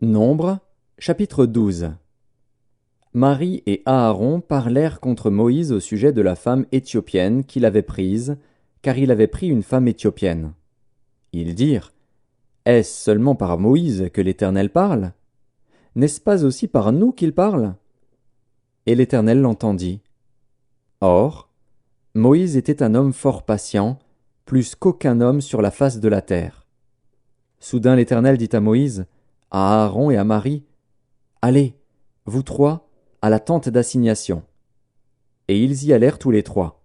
Nombre, chapitre 12. Marie et Aaron parlèrent contre Moïse au sujet de la femme éthiopienne qu'il avait prise, car il avait pris une femme éthiopienne. Ils dirent, Est-ce seulement par Moïse que l'Éternel parle? N'est-ce pas aussi par nous qu'il parle? Et l'Éternel l'entendit. Or, Moïse était un homme fort patient, plus qu'aucun homme sur la face de la terre. Soudain l'Éternel dit à Moïse, à Aaron et à Marie, Allez, vous trois, à la tente d'assignation. Et ils y allèrent tous les trois.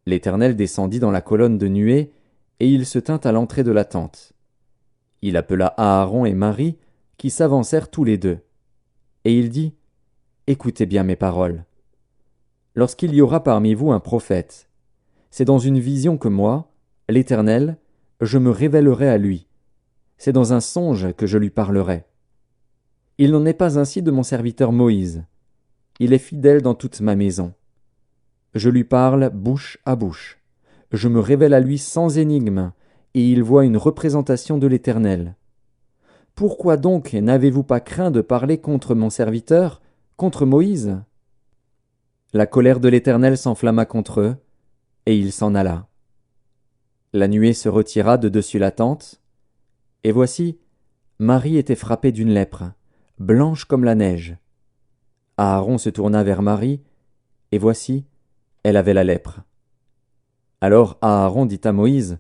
L'Éternel descendit dans la colonne de nuée, et il se tint à l'entrée de la tente. Il appela Aaron et Marie, qui s'avancèrent tous les deux. Et il dit, Écoutez bien mes paroles. Lorsqu'il y aura parmi vous un prophète, c'est dans une vision que moi, l'Éternel, je me révélerai à lui. C'est dans un songe que je lui parlerai. Il n'en est pas ainsi de mon serviteur Moïse. Il est fidèle dans toute ma maison. Je lui parle bouche à bouche. Je me révèle à lui sans énigme, et il voit une représentation de l'Éternel. Pourquoi donc n'avez-vous pas craint de parler contre mon serviteur, contre Moïse? La colère de l'Éternel s'enflamma contre eux, et il s'en alla. La nuée se retira de dessus la tente, et voici, Marie était frappée d'une lèpre, blanche comme la neige. Aaron se tourna vers Marie, et voici, elle avait la lèpre. Alors Aaron dit à Moïse,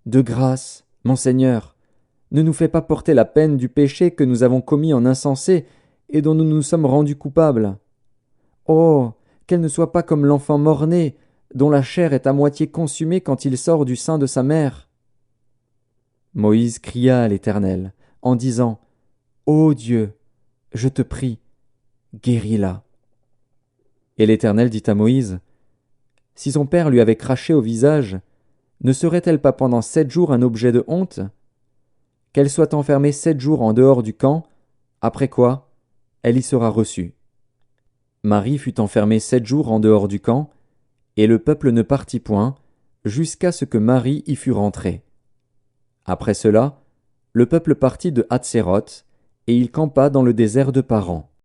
De grâce, mon Seigneur, ne nous fais pas porter la peine du péché que nous avons commis en insensé et dont nous nous sommes rendus coupables. Oh, qu'elle ne soit pas comme l'enfant mort-né, dont la chair est à moitié consumée quand il sort du sein de sa mère. Moïse cria à l'Éternel, en disant, Ô Dieu, je te prie, guéris-la. Et l'Éternel dit à Moïse, Si son père lui avait craché au visage, ne serait-elle pas pendant 7 jours un objet de honte? Qu'elle soit enfermée 7 jours en dehors du camp, après quoi, elle y sera reçue. Marie fut enfermée 7 jours en dehors du camp, et le peuple ne partit point, jusqu'à ce que Marie y fût rentrée. Après cela, le peuple partit de Hatséroth, et il campa dans le désert de Paran.